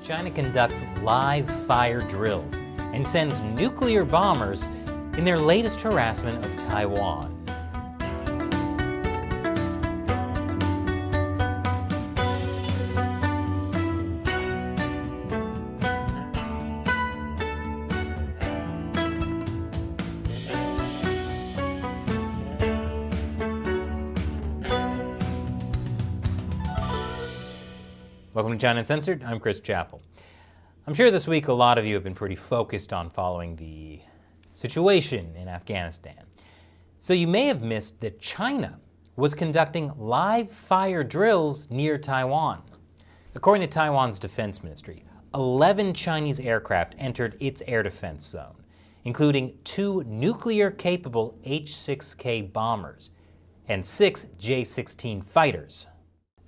China conducts live fire drills and sends nuclear bombers in their latest harassment of Taiwan. Welcome to China Uncensored. I'm Chris Chappell. I'm sure this week a lot of you have been pretty focused on following the situation in Afghanistan. So you may have missed that China was conducting live fire drills near Taiwan. According to Taiwan's defense ministry, 11 Chinese aircraft entered its air defense zone, including 2 nuclear-capable H-6K bombers and 6 J-16 fighters.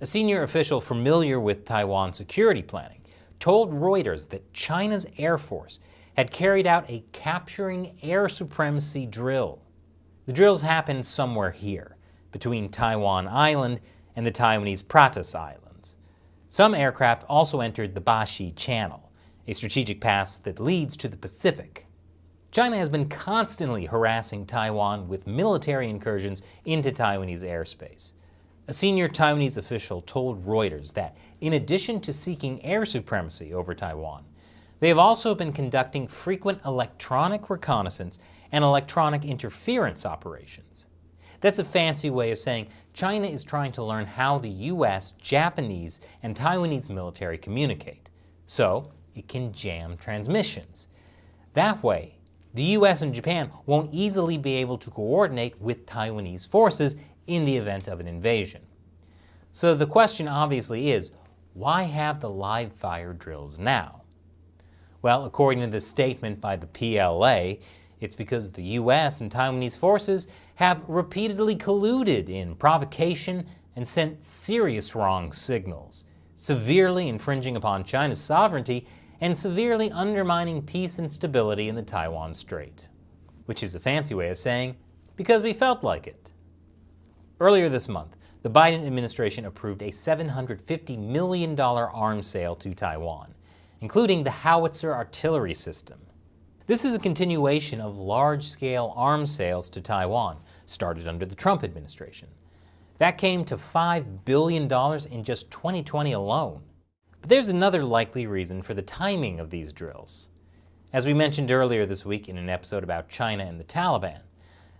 A senior official familiar with Taiwan security planning told Reuters that China's Air Force had carried out a capturing air supremacy drill. The drills happened somewhere here, between Taiwan Island and the Taiwanese Pratas Islands. Some aircraft also entered the Bashi Channel, a strategic pass that leads to the Pacific. China has been constantly harassing Taiwan with military incursions into Taiwanese airspace. A senior Taiwanese official told Reuters that, in addition to seeking air supremacy over Taiwan, they have also been conducting frequent electronic reconnaissance and electronic interference operations. That's a fancy way of saying China is trying to learn how the US, Japanese, and Taiwanese military communicate, so it can jam transmissions. That way, the US and Japan won't easily be able to coordinate with Taiwanese forces in the event of an invasion. So the question obviously is, why have the live fire drills now? Well, according to the statement by the PLA, it's because the US and Taiwanese forces have repeatedly colluded in provocation and sent serious wrong signals, severely infringing upon China's sovereignty and severely undermining peace and stability in the Taiwan Strait. Which is a fancy way of saying, because we felt like it. Earlier this month, the Biden administration approved a $750 million arms sale to Taiwan, including the howitzer artillery system. This is a continuation of large-scale arms sales to Taiwan, started under the Trump administration. That came to $5 billion in just 2020 alone. But there's another likely reason for the timing of these drills. As we mentioned earlier this week in an episode about China and the Taliban,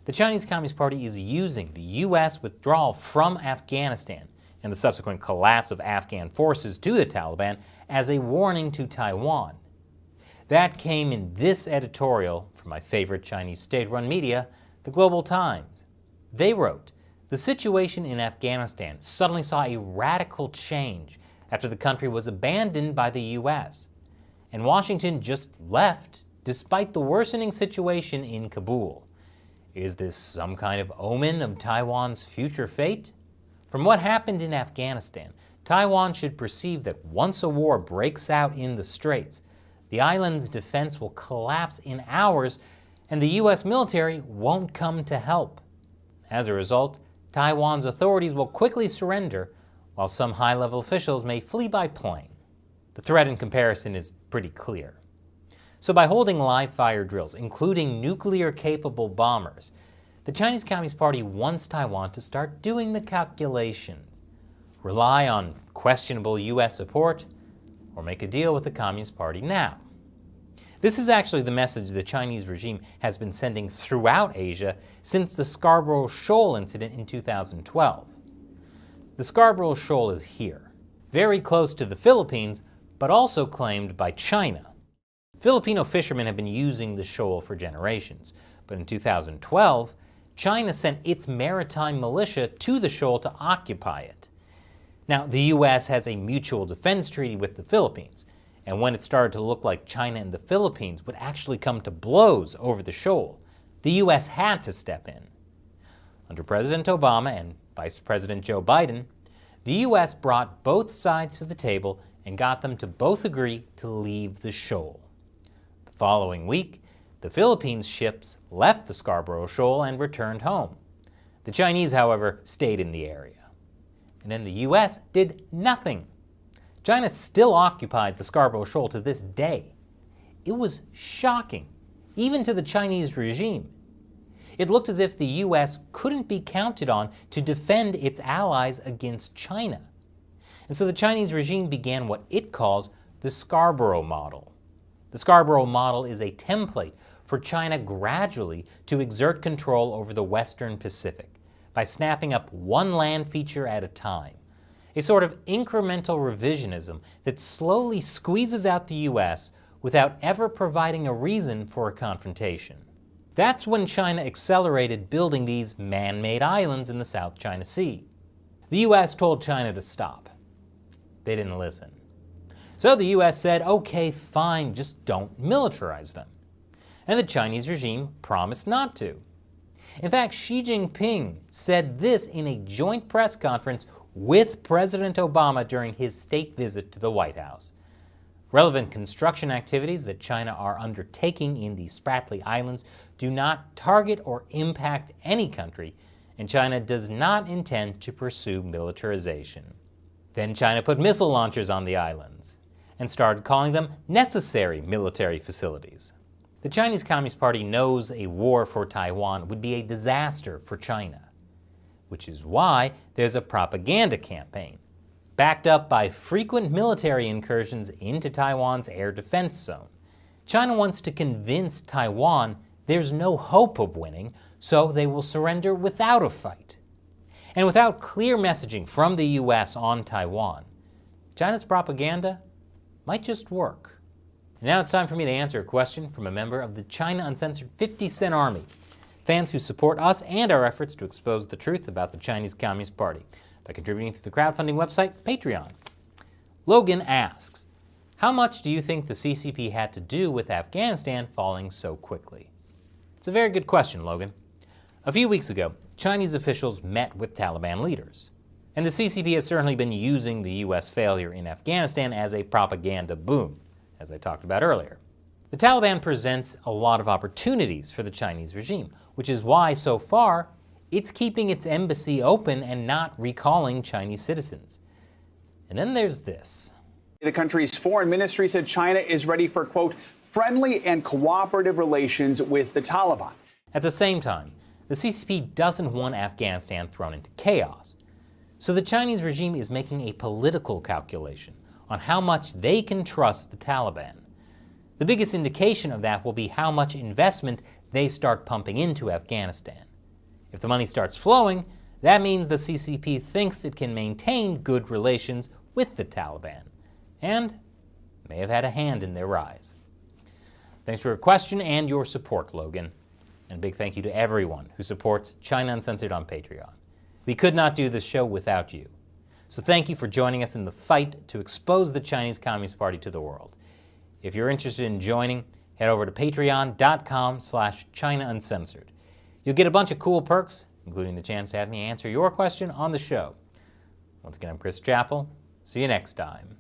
the Chinese Communist Party is using the U.S. withdrawal from Afghanistan and the subsequent collapse of Afghan forces to the Taliban as a warning to Taiwan. That came in this editorial from my favorite Chinese state-run media, the Global Times. They wrote, "The situation in Afghanistan suddenly saw a radical change after the country was abandoned by the U.S., and Washington just left despite the worsening situation in Kabul. Is this some kind of omen of Taiwan's future fate? From what happened in Afghanistan, Taiwan should perceive that once a war breaks out in the Straits, the island's defense will collapse in hours and the U.S. military won't come to help. As a result, Taiwan's authorities will quickly surrender, while some high-level officials may flee by plane." The threat in comparison is pretty clear. So by holding live fire drills, including nuclear-capable bombers, the Chinese Communist Party wants Taiwan to start doing the calculations, rely on questionable U.S. support, or make a deal with the Communist Party now. This is actually the message the Chinese regime has been sending throughout Asia since the Scarborough Shoal incident in 2012. The Scarborough Shoal is here, very close to the Philippines, but also claimed by China. Filipino fishermen have been using the shoal for generations, but in 2012, China sent its maritime militia to the shoal to occupy it. Now, the U.S. has a mutual defense treaty with the Philippines, and when it started to look like China and the Philippines would actually come to blows over the shoal, the U.S. had to step in. Under President Obama and Vice President Joe Biden, the U.S. brought both sides to the table and got them to both agree to leave the shoal. The following week, the Philippines ships left the Scarborough Shoal and returned home. The Chinese, however, stayed in the area. And then the U.S. did nothing. China still occupies the Scarborough Shoal to this day. It was shocking, even to the Chinese regime. It looked as if the U.S. couldn't be counted on to defend its allies against China. And so the Chinese regime began what it calls the Scarborough Model. The Scarborough Model is a template for China gradually to exert control over the Western Pacific by snapping up one land feature at a time, a sort of incremental revisionism that slowly squeezes out the U.S. without ever providing a reason for a confrontation. That's when China accelerated building these man-made islands in the South China Sea. The U.S. told China to stop. They didn't listen. So the U.S. said, okay, fine, just don't militarize them. And the Chinese regime promised not to. In fact, Xi Jinping said this in a joint press conference with President Obama during his state visit to the White House. Relevant construction activities that China are undertaking in the Spratly Islands do not target or impact any country, and China does not intend to pursue militarization. Then China put missile launchers on the islands and started calling them necessary military facilities. The Chinese Communist Party knows a war for Taiwan would be a disaster for China, which is why there's a propaganda campaign backed up by frequent military incursions into Taiwan's air defense zone. China wants to convince Taiwan there's no hope of winning, so they will surrender without a fight. And without clear messaging from the U.S. on Taiwan, China's propaganda might just work. Now it's time for me to answer a question from a member of the China Uncensored 50 Cent Army, fans who support us and our efforts to expose the truth about the Chinese Communist Party by contributing to the crowdfunding website Patreon. Logan asks, how much do you think the CCP had to do with Afghanistan falling so quickly? It's a very good question, Logan. A few weeks ago, Chinese officials met with Taliban leaders, and the CCP has certainly been using the U.S. failure in Afghanistan as a propaganda boom, as I talked about earlier. The Taliban presents a lot of opportunities for the Chinese regime, which is why, so far, it's keeping its embassy open and not recalling Chinese citizens. And then there's this. The country's foreign ministry said China is ready for, quote, friendly and cooperative relations with the Taliban. At the same time, the CCP doesn't want Afghanistan thrown into chaos. So the Chinese regime is making a political calculation on how much they can trust the Taliban. The biggest indication of that will be how much investment they start pumping into Afghanistan. If the money starts flowing, that means the CCP thinks it can maintain good relations with the Taliban, and may have had a hand in their rise. Thanks for your question and your support, Logan. And a big thank you to everyone who supports China Uncensored on Patreon. We could not do this show without you. So thank you for joining us in the fight to expose the Chinese Communist Party to the world. If you're interested in joining, head over to patreon.com/China Uncensored. You'll get a bunch of cool perks, including the chance to have me answer your question on the show. Once again, I'm Chris Chappell. See you next time.